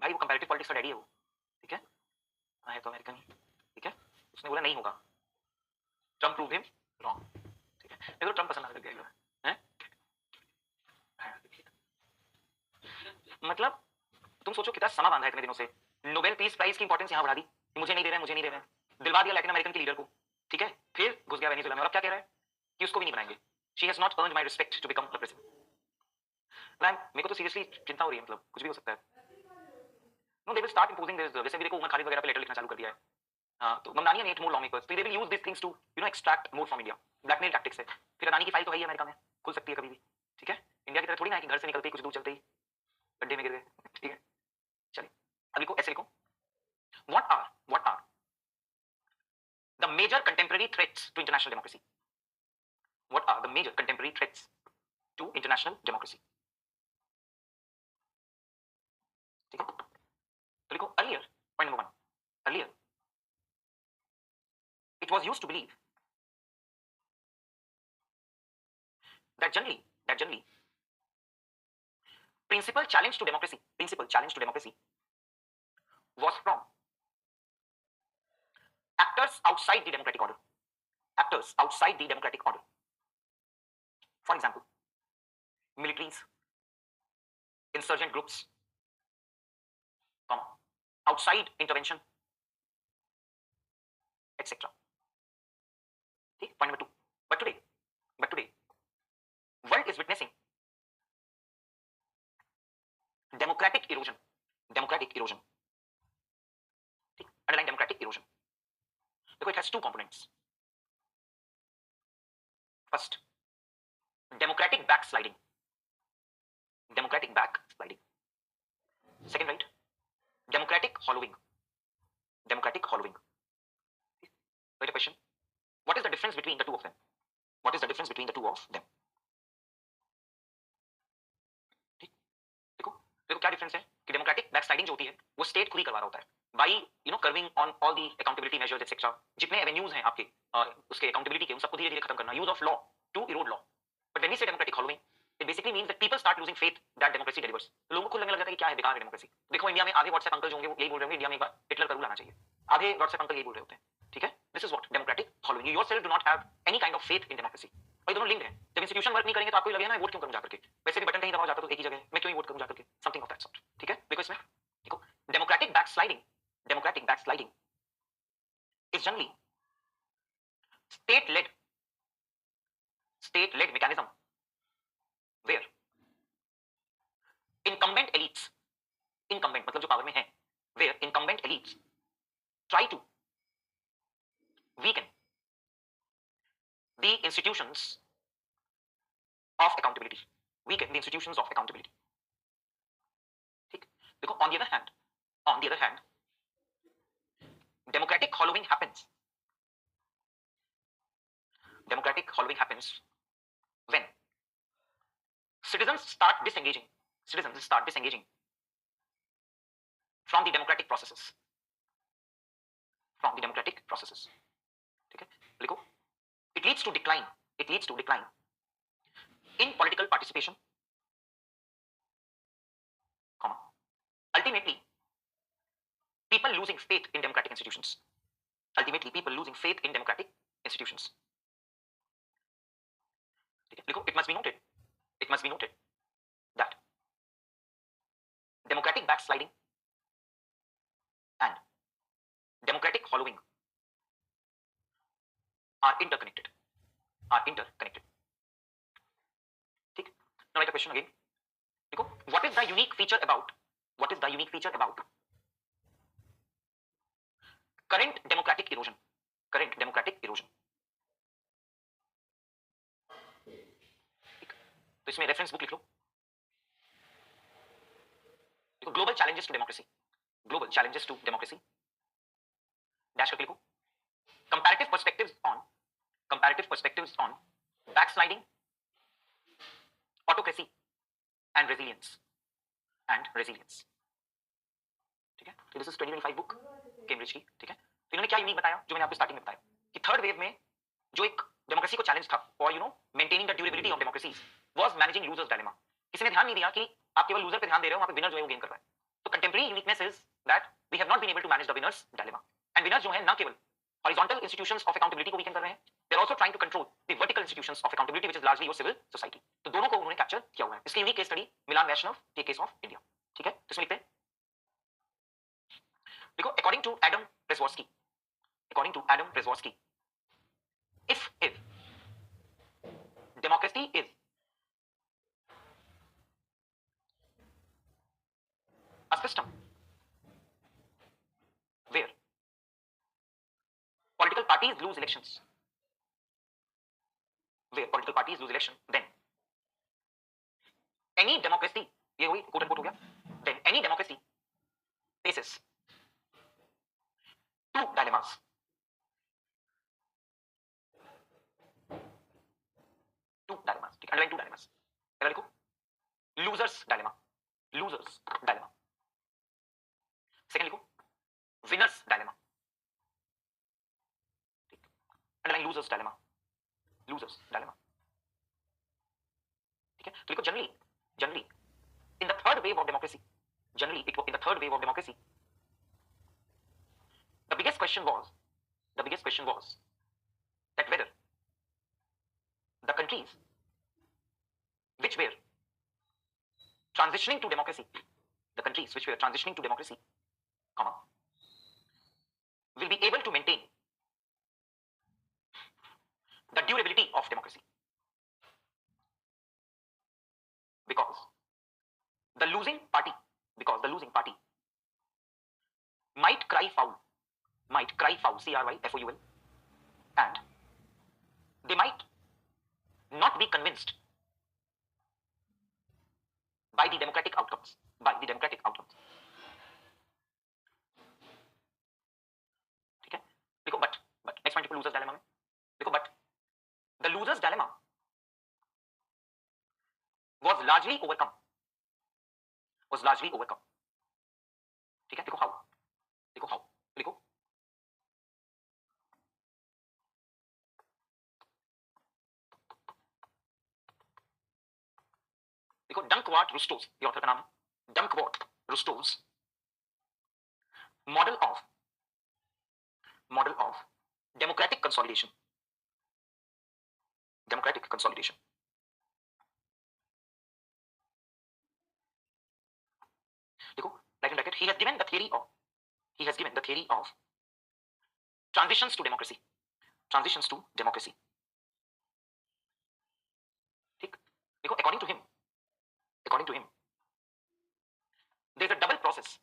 भाई वो comparative politics का डैडी है वो, ठीक है, है तो अमेरिकन, ठीक है, उसने बोला नहीं होगा, ट्रम्प प्रूव हिम रॉन्ग, ठीक है, मेरे को ट्रम्प पसंद आने लग गया है, मतलब तुम सोचो कितना समा बांधा है इतने दिनों से, नोबेल पीस प्राइज की इंपॉर्टेंस यहाँ बढ़ा दी, मुझे नहीं दे रहे, मुझे नहीं दे रहे, दिलवा दिया लैटिन अमेरिकन के लीडर को, ठीक है, फिर घुस गया वेनेजुएला में, और अब क्या कह रहा है कि उसको भी नहीं बनाएंगे, she has not earned my respect to become the president. मेरे को तो सीरियसली चिंता हो रही है, मतलब कुछ भी हो सकता है। No they will start imposing this, जैसे भी देखो उमर खालिद वगैरह पे लेटर लिखना चालू कर दिया है, हाँ, तो Mamdani and 8 more lawmakers, they will use this things to extract more from India, blackmail tactics है, फिर अदानी की फाइल तो है ही अमेरिका में, खुल सकती है कभी भी, ठीक है, इंडिया की तरह थोड़ी ना है कि घर से निकलते ही कुछ दूर चलते ही गड्ढे में गिर गए, ठीक है, चलिए अब लिखो, ऐसे लिखो, what are the major contemporary threats to international democracy? What are the major contemporary threats to international democracy? ठीक है, तो लिखो earlier, point number 1, earlier it was used to believe that generally principal challenge to democracy was from actors outside the democratic order, for example militaries, insurgent groups, outside intervention, etc. ठीक, point number 2, but today world is witnessing democratic erosion, ठीक, underline democratic erosion, देखो it has two components, first democratic backsliding, second, right, democratic hollowing, right, a question, what is the difference between the two of them, ठीक, देखो क्या difference है कि democratic backsliding जो होती है वो स्टेट खुद ही करवा रहा होता है, by curving on all the accountability measures etcetera, जितने एवेन्यूज हैं आपके उसके अकाउंटेबिलिटी के उन सबको धीरे धीरे खत्म करना, use of law to erode law, but when we say democratic hollowing it basically means that people start losing faith that democracy delivers, लोगों को लगने लग जाता है कि क्या है, बेकार है डेमोक्रेसी, देखो इंडिया में आधे व्हाट्सएप अंकल जो होंगे वो यही बोल रहे होंगे इंडिया में एक बार हिटलर का रूल आना चाहिए, आधे व्हाट्सएप अंकल यही बोल रहे होते हैं, ठीक है, this is what democratic hollowing, you yourself do not have any kind of faith in democracy, और ये दोनों लिंक्ड हैं, जब इंस्टीट्यूशन वर्क नहीं करेंगे तो आपको लगेगा ना वोट क्यों करूं जाकर के, वैसे भी बटन कहीं दबाओ जाता तो एक ही जगह मैं क्यों वोट करूं जाकर के, समथिंग ऑफ दैट सॉर्ट, ठीक है, देखो इसमें देखो democratic backsliding is generally state led mechanism where incumbent मतलब जो पावर में है, where incumbent elites try to weaken the institutions of accountability, ठीक, देखो on the other hand democratic hollowing happens when citizens start disengaging from the democratic processes, ठीक है, लिखो it leads to decline in political participation, ultimately people losing faith in democratic institutions, लिखो it must be noted that democratic backsliding and democratic hollowing are interconnected, ठीक, now write a question again, देखो what is the unique feature about current democratic erosion, ठीक, तो इसमें reference book लिख लो, देखो global challenges to democracy, dash करके लिखो comparative perspectives on backsliding, autocracy and resilience, ठीक है, तो दिस इज 2025 बुक कैम्ब्रिज की, ठीक है, तो इन्होंने क्या यूनिक बताया जो मैंने आपको स्टार्टिंग में बताया कि थर्ड वेव में जो एक डेमोक्रेसी को चैलेंज था और maintaining the durability of democracies was managing losers dilemma, किसी ने ध्यान नहीं दिया कि आप केवल लूजर पे ध्यान दे रहे हो, वहां पे विनर जो है वो गेन कर रहा है, तो contemporary uniqueness is that we have not been able to manage the winners dilemma. And winners जो हैं ना केवल horizontal institutions of accountability को weaken कर रहे हैं, they are also trying to control the vertical institutions of accountability which is largely your civil society. तो दोनों को उन्होंने कैप्चर किया हुआ है. इसकी यूनिक केस स्टडी मिलान वैष्णव के केस ऑफ इंडिया. ठीक है, तो इसमें लिखते हैं देखो according to Adam Przeworski, if democracy is a system where political parties lose elections, then any democracy, ये हुई quote unquote हो गया, then any democracy faces two dilemmas. ठीक है, underline two dilemmas. पहला लिखो losers dilemma. Second लिखो winners dilemma. Underline losers dilemma. ठीक है, तो लिखो generally in the third wave of democracy, the biggest question was that whether the countries which were transitioning to democracy, comma, will be able to maintain the durability of democracy, because the losing party might cry foul, CRYFOUL, and they might not be convinced by the democratic outcomes. ठीक है, देखो but next point losers dilemma में देखो, but the losers dilemma was largely overcome. ठीक है, देखो how लिखो Dankwart Rousseau's, ये ऑथर का नाम है, Dankwart Rousseau's model of democratic consolidation. देखो like in bracket, he has given the theory of transitions to democracy. ठीक, देखो according to him there is a double process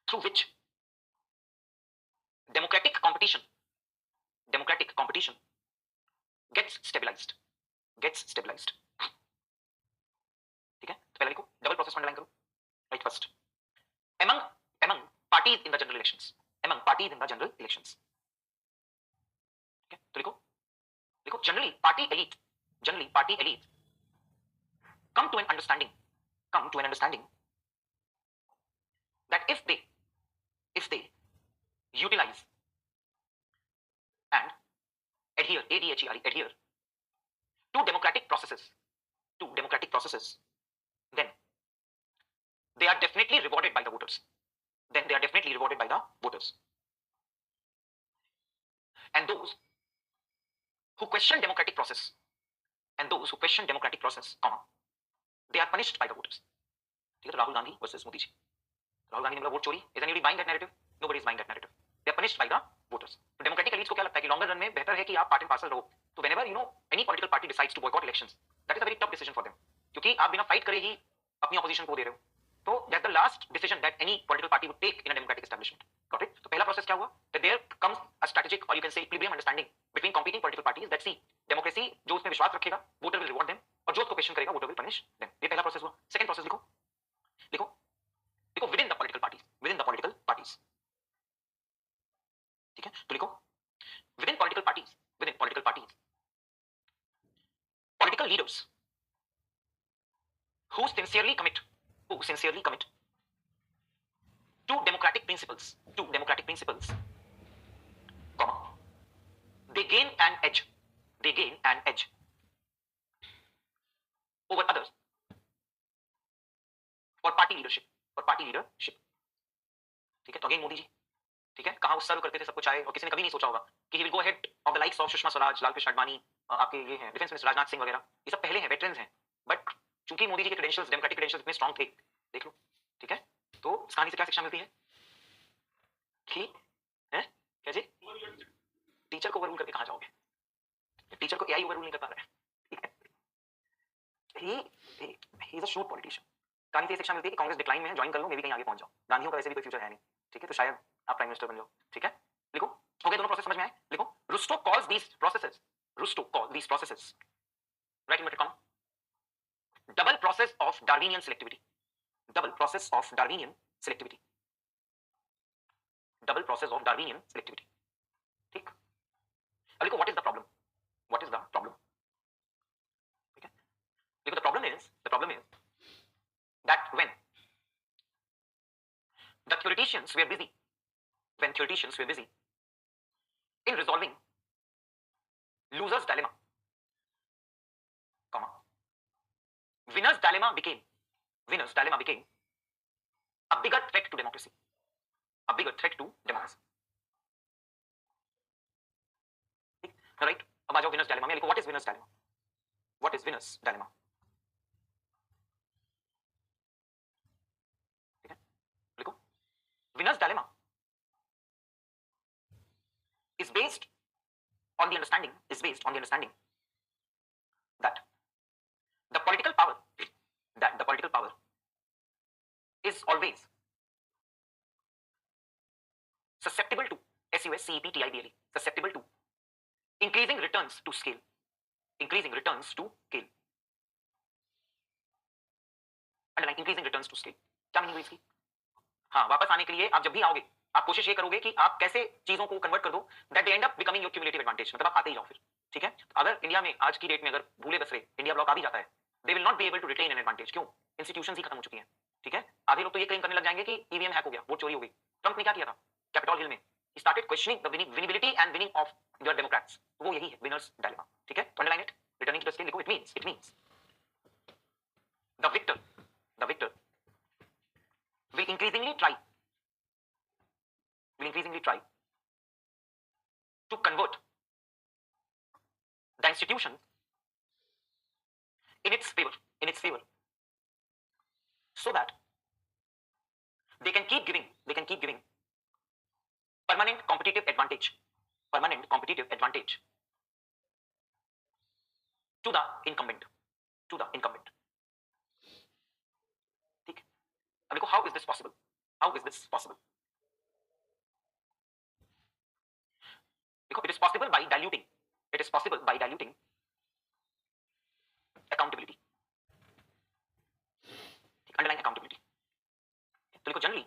through which democratic competition gets stabilized. ठीक है, तो पहले लिखो double process underline करो. Right, first among parties in the general elections. ठीक है, तो लिखो generally party elite come to an understanding that if they utilize and adhere to democratic processes, then they are definitely rewarded by the voters. And those who question democratic process, comma, they are punished by the voters. ठीक है, तो Rahul Gandhi versus Modi ji. Rahul Gandhi ने बोला vote चोरी. Is anybody buying that narrative? Nobody is buying that narrative. They are punished by the voters. तो democratic elites को क्या लगता है कि लॉन्गर रन में बेहतर है कि आप पार्ट एंड पार्सल रहो. तो whenever any political party decides to boycott elections, that is a very tough decision for them. क्योंकि आप बिना फाइट करे ही अपनी ऑपोजिशन को दे रहे हो. तो that's the last decision that any political party would take in a democratic establishment. Got it? तो पहला प्रोसेस क्या हुआ? That there comes a strategic or you can say equilibrium understanding between competing political parties that see democracy जो उसमें विश्वास रखेगा voter will reward them और जो उसको क्वेश्चन करेगा voter will punish them. ये पहला प्रोसेस हुआ. सेकंड प्रोसेस लिखो within the political parties. ठीक है, तो लिखो within political parties political leaders who sincerely commit to democratic principles, comma, they gain an edge over others for party leadership, for party leadership. ठीक है, तो again Modi ji, ठीक है, कहां सर्व करते थे सबको चाय, और किसी ने कभी नहीं सोचा होगा कि he will go head of the likes of Sushma Swaraj, Lalkrishna Advani, आपके ये हैं डिफेंस मिनिस्टर राजनाथ सिंह वगैरह, ये सब पहले हैं, वेटरन्स हैं, बट चूंकि मोदी जी के क्रेडेंशियल्स, डेमोक्रेटिक क्रेडेंशियल्स इतने स्ट्रांग थे, देख लो, ठीक है। तो इस कहानी से क्या शिक्षा मिलती है कि है क्या जी, टीचर को ओवररूल करके कहां जाओगे, टीचर को एआई ओवररूल नहीं कर पा रहा है, ठीक है, he is a shoot politician. कहानी से शिक्षा मिलती है कि कांग्रेस डिक्लाइन में है, ज्वाइन कर लो, मे भी कहीं आगे पहुंच जाओ, गांधीओं का वैसे भी कोई फ्यूचर है नहीं, ठीक है, तो शायद आप प्राइम मिनिस्टर बन जाओ, ठीक है। लिखो, हो गए दोनों प्रोसेस समझ में आए, लिखो, Rustow calls these processes, Rustow call these processes, write inverted comma, double process of Darwinian selectivity, double process of Darwinian selectivity, double process of Darwinian selectivity, ठीक। अब लिखो, what is the problem, what is the problem, ठीक है, लिखो, the problem is that when the theoreticians were busy, when theoreticians were busy in resolving loser's dilemma, comma, winner's dilemma became a bigger threat to democracy, a bigger threat to democracy, right? अब आ जाओ winner's dilemma में, लिखो, what is winner's dilemma, what is winner's dilemma, ठीक है, लिखो, winner's dilemma is based on the understanding, that the political power, is always susceptible to SUSCEPTIBLE, susceptible to increasing returns to scale, increasing returns to scale, underline increasing returns to scale. क्या meaning हुई इसकी? हाँ, वापस आने के लिए आप जब भी आओगे, आप कोशिश ये करोगे कि आप कैसे चीजों को कन्वर्ट कर दो that they and up becoming your cumulative advantage, मतलब आप आते ही जाओ फिर, ठीक है। अगर इंडिया में आज की डेट में अगर भूले बसरे इंडिया ब्लॉक आ भी जाता है, they will not be able to retain an advantage, क्यों? इंस्टीट्यूशंस ही खत्म हो चुकी हैं, ठीक है। आधे लोग तो ये क्लेम करने लग जाएंगे कि ईवीएम हैक हो गया, वोट चोरी हो गई। ट्रंप ने क्या किया था कैपिटॉल हिल में? He started questioning the winnability and winning of your Democrats. वो यही है विनर्स डायलेमा, ठीक है। Underline it, returning to the scale, लिखो, it means the victor will increasingly try to convert the institution in its favor, so that they can keep giving permanent competitive advantage to the incumbent, ठीक है। अब देखो, how is this possible? देखो, it is possible by diluting accountability, underlying accountability। तो देखो, generally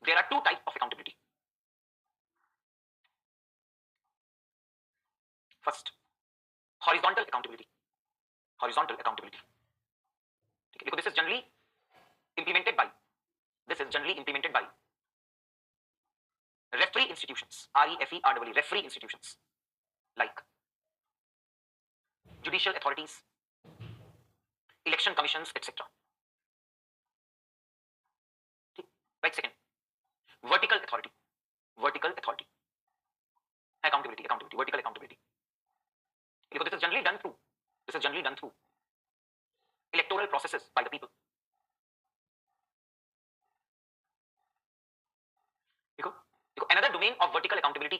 there are two types of accountability. First, horizontal accountability, ठीक है। देखो, this is generally implemented by referee institutions, REFEREE, referee institutions like judicial authorities, election commissions, etc. Right? Second, vertical authority, accountability, vertical accountability, because this is generally done through electoral processes by the people. Another domain of vertical accountability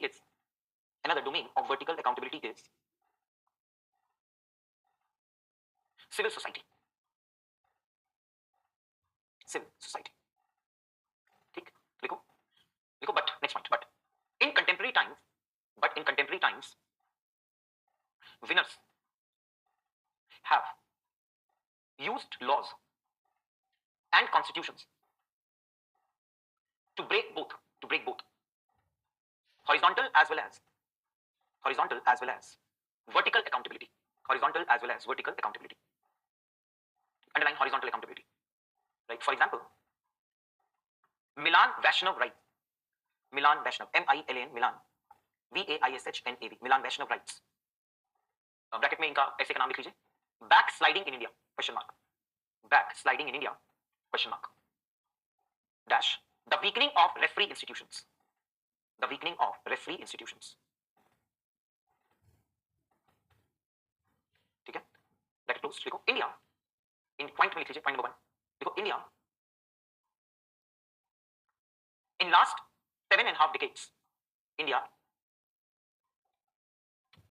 is civil society, ठीक, लिखो, but next point, but in contemporary times winners have used laws and constitutions to break both horizontal as well as vertical accountability, underline horizontal accountability. Like, for example, Milan Vaishnav rights, Milan, Milan, VAISHNAV, Milan Vaishnav rights, bracket में इनका ऐसे का नाम लिख लीजिए, backsliding in India, question mark, backsliding in India question mark dash the weakening of referee institutions, the weakening of referee institutions, ठीक है, that close. देखो इंडिया इन पॉइंट में लिख लीजिए, पॉइंट नंबर 1, देखो India in last 7.5 decades, India